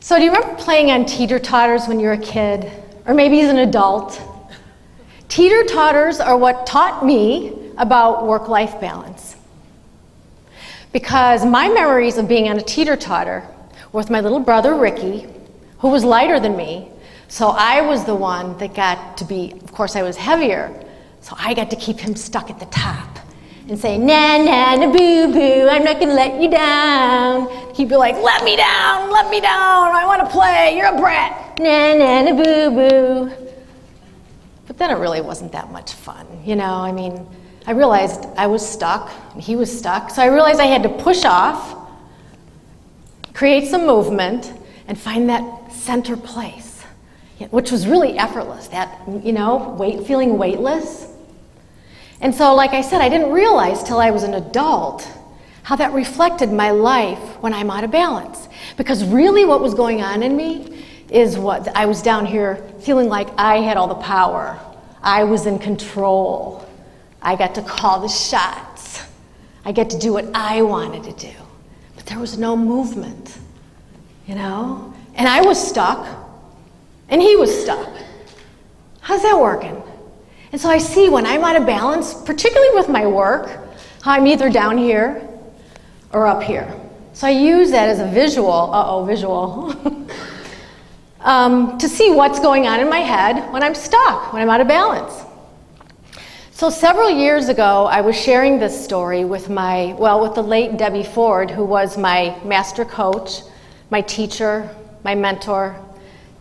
So do you remember playing on teeter-totters when you were a kid? Or maybe as an adult? Teeter-totters are what taught me about work-life balance. Because my memories of being on a teeter-totter were with my little brother, Ricky, who was lighter than me. So I was the one that got to be, of course I was heavier, so I got to keep him stuck at the top and say, na na na boo boo, I'm not gonna let you down. He'd be like, let me down, I wanna play, you're a brat, na na na boo boo. But then it really wasn't that much fun, you know, I mean, I realized I was stuck, and he was stuck, so I realized I had to push off, create some movement, and find that center place, which was really effortless, that, you know, feeling weightless. And so, like I said, I didn't realize till I was an adult how that reflected my life when I'm out of balance. Because really what was going on in me is what I was down here feeling like I had all the power. I was in control. I got to call the shots. I get to do what I wanted to do. But there was no movement, you know? And I was stuck, and he was stuck. How's that working? And so I see when I'm out of balance, particularly with my work, how I'm either down here or up here. So I use that as a visual, visual, to see what's going on in my head when I'm stuck, when I'm out of balance. So several years ago, I was sharing this story with with the late Debbie Ford, who was my master coach, my teacher, my mentor,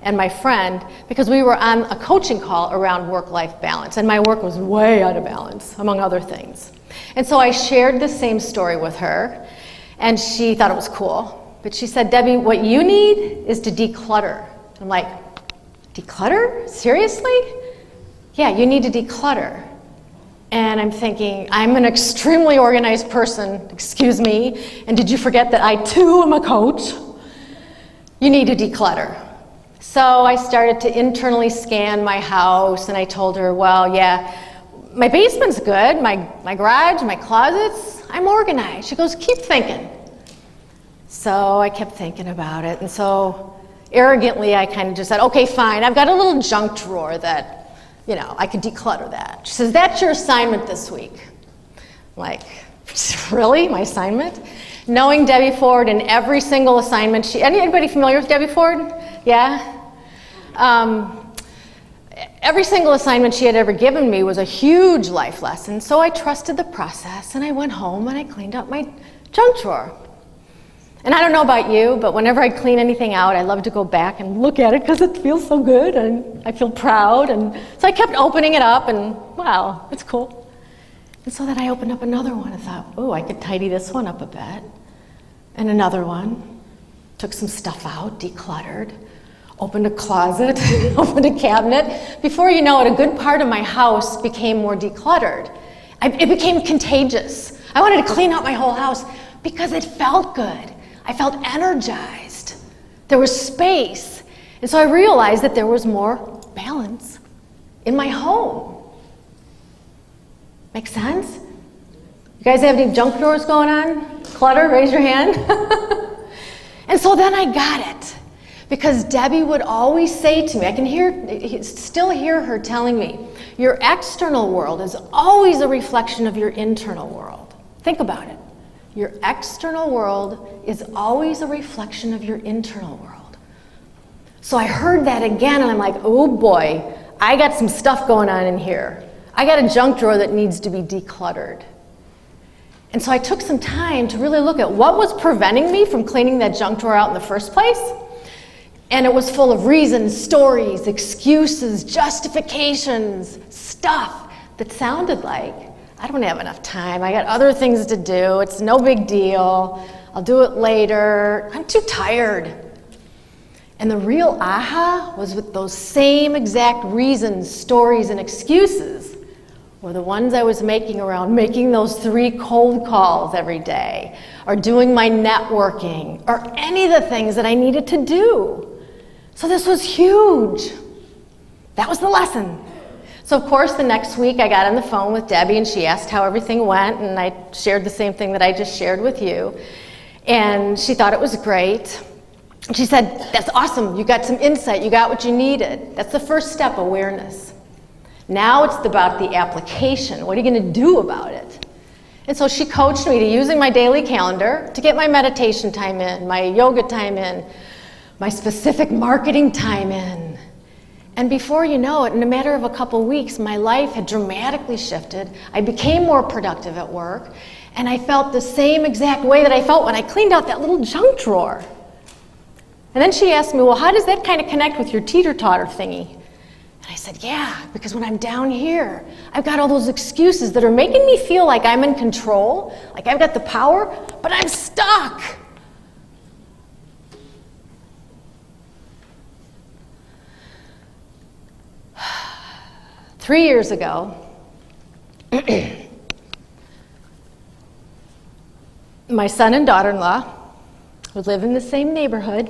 and my friend, because we were on a coaching call around work-life balance, and my work was way out of balance, among other things. And so I shared the same story with her, and she thought it was cool. But she said, Debbie, what you need is to declutter. I'm like, declutter? Seriously? Yeah, you need to declutter. And I'm thinking, I'm an extremely organized person, excuse me, and did you forget that I too am a coach? You need to declutter. So I started to internally scan my house, and I told her, well, yeah, my basement's good, my garage, my closets, I'm organized. She goes, keep thinking. So I kept thinking about it, and so arrogantly I kind of just said, okay, fine, I've got a little junk drawer that, you know, I could declutter that. She says, that's your assignment this week. I'm like, really, my assignment? Knowing Debbie Ford and every single assignment, anybody familiar with Debbie Ford? Yeah? Every single assignment she had ever given me was a huge life lesson, so I trusted the process, and I went home and I cleaned up my junk drawer. And I don't know about you, but whenever I clean anything out, I love to go back and look at it because it feels so good, and I feel proud, and so I kept opening it up, and wow, it's cool. And so then I opened up another one and thought, oh, I could tidy this one up a bit. And another one, took some stuff out, decluttered, opened a closet, opened a cabinet. Before you know it, a good part of my house became more decluttered. It became contagious. I wanted to clean out my whole house because it felt good. I felt energized. There was space. And so I realized that there was more balance in my home. Make sense? You guys have any junk drawers going on? Clutter, raise your hand. And so then I got it. Because Debbie would always say to me, I can still hear her telling me, your external world is always a reflection of your internal world. Think about it. Your external world is always a reflection of your internal world. So I heard that again, and I'm like, oh boy, I got some stuff going on in here. I got a junk drawer that needs to be decluttered. And so I took some time to really look at what was preventing me from cleaning that junk drawer out in the first place. And it was full of reasons, stories, excuses, justifications, stuff that sounded like, I don't have enough time, I got other things to do, it's no big deal, I'll do it later, I'm too tired. And the real aha was with those same exact reasons, stories, and excuses were the ones I was making around making those 3 cold calls every day, or doing my networking, or any of the things that I needed to do. So this was huge. That was the lesson. So of course the next week I got on the phone with Debbie, and she asked how everything went, and I shared the same thing that I just shared with you. And she thought it was great. And she said, that's awesome. You got some insight. You got what you needed. That's the first step, awareness. Now it's about the application. What are you going to do about it? And so she coached me to using my daily calendar to get my meditation time in, my yoga time in, my specific marketing time in. And before you know it, in a matter of a couple weeks, my life had dramatically shifted. I became more productive at work, and I felt the same exact way that I felt when I cleaned out that little junk drawer. And then she asked me, well, how does that kind of connect with your teeter-totter thingy? And I said, yeah, because when I'm down here, I've got all those excuses that are making me feel like I'm in control, like I've got the power, but I'm stuck. Three years ago, my son and daughter-in-law, who live in the same neighborhood,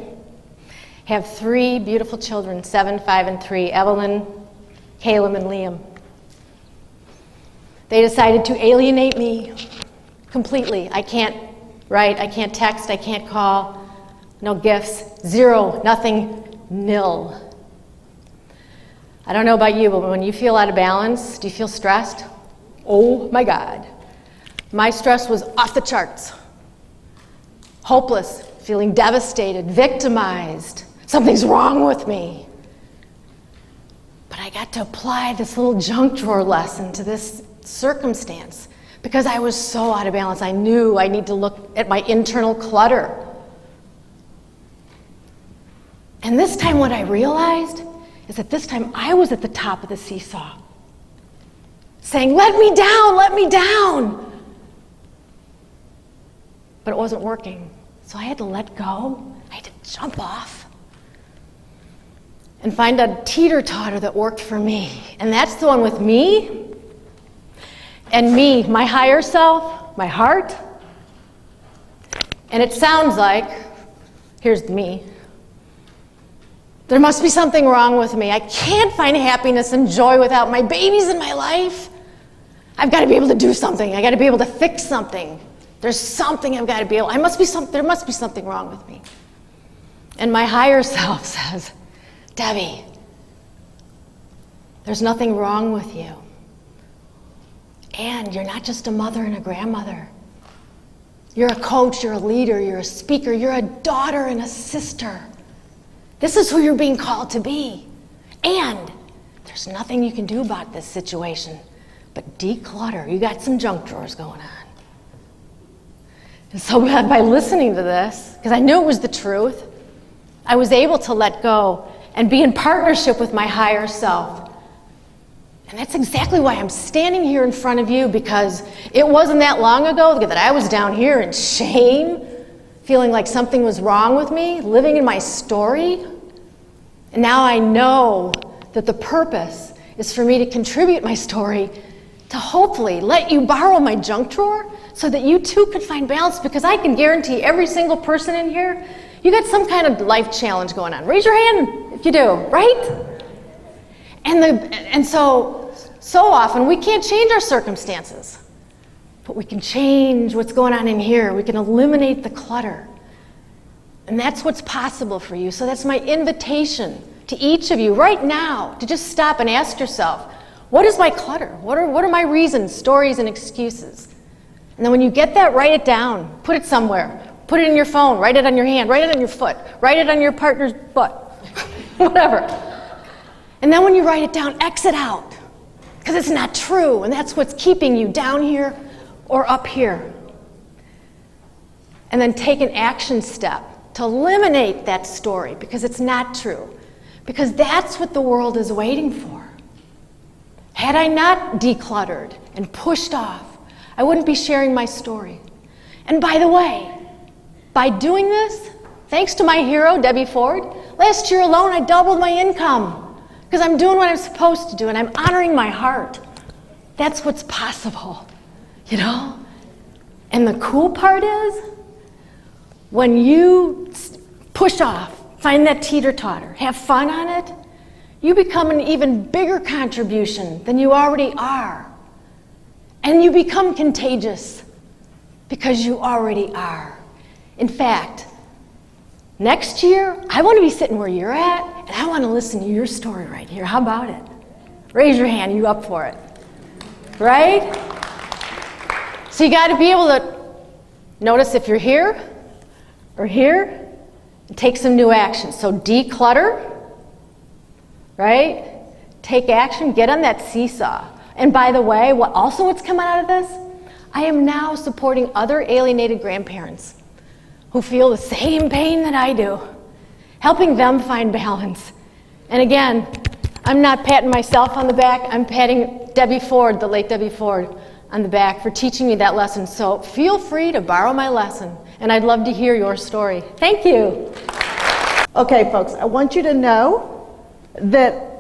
have three beautiful children, 7, 5, and 3, Evelyn, Caleb, and Liam. They decided to alienate me completely. I can't write, I can't text, I can't call, no gifts, zero, nothing, nil. I don't know about you, but when you feel out of balance, do you feel stressed? Oh my God. My stress was off the charts. Hopeless, feeling devastated, victimized. Something's wrong with me. But I got to apply this little junk drawer lesson to this circumstance because I was so out of balance. I knew I need to look at my internal clutter. And this time what I realized is that this time I was at the top of the seesaw, saying, let me down, let me down. But it wasn't working. So I had to let go. I had to jump off and find a teeter-totter that worked for me. And that's the one with me and me, my higher self, my heart. And it sounds like, here's me. There must be something wrong with me. I can't find happiness and joy without my babies in my life. I've got to be able to do something. I've got to be able to fix something. There's something I've got to be able, there must be something wrong with me. And my higher self says, Debbie, there's nothing wrong with you. And you're not just a mother and a grandmother. You're a coach, you're a leader, you're a speaker, you're a daughter and a sister. This is who you're being called to be. And there's nothing you can do about this situation but declutter. You got some junk drawers going on. And so by listening to this, because I knew it was the truth, I was able to let go and be in partnership with my higher self. And that's exactly why I'm standing here in front of you, because it wasn't that long ago that I was down here in shame, feeling like something was wrong with me, living in my story. And now I know that the purpose is for me to contribute my story to hopefully let you borrow my junk drawer so that you too can find balance, because I can guarantee every single person in here, you got some kind of life challenge going on. Raise your hand if you do, right? And so often we can't change our circumstances, but we can change what's going on in here. We can eliminate the clutter. And that's what's possible for you. So that's my invitation to each of you right now to just stop and ask yourself, what is my clutter? What are my reasons, stories, and excuses? And then when you get that, write it down. Put it somewhere. Put it in your phone. Write it on your hand. Write it on your foot. Write it on your partner's butt. Whatever. And then when you write it down, exit out. Because it's not true. And that's what's keeping you down here or up here. And then take an action step to eliminate that story, because it's not true. Because that's what the world is waiting for. Had I not decluttered and pushed off, I wouldn't be sharing my story. And by the way, by doing this, thanks to my hero, Debbie Ford, last year alone I doubled my income, because I'm doing what I'm supposed to do and I'm honoring my heart. That's what's possible, you know? And the cool part is, when you push off, find that teeter-totter, have fun on it, you become an even bigger contribution than you already are. And you become contagious because you already are. In fact, Next year, I want to be sitting where you're at, and I want to listen to your story right here. How about it? Raise your hand, you up for it? Right? So you got to be able to notice if you're here or here, and take some new action. So declutter, right? Take action, get on that seesaw. And by the way, what's coming out of this? I am now supporting other alienated grandparents who feel the same pain that I do, helping them find balance. And again, I'm not patting myself on the back, I'm patting Debbie Ford, the late Debbie Ford, on the back for teaching me that lesson. So feel free to borrow my lesson, and I'd love to hear your story. Thank you. Okay, folks, I want you to know that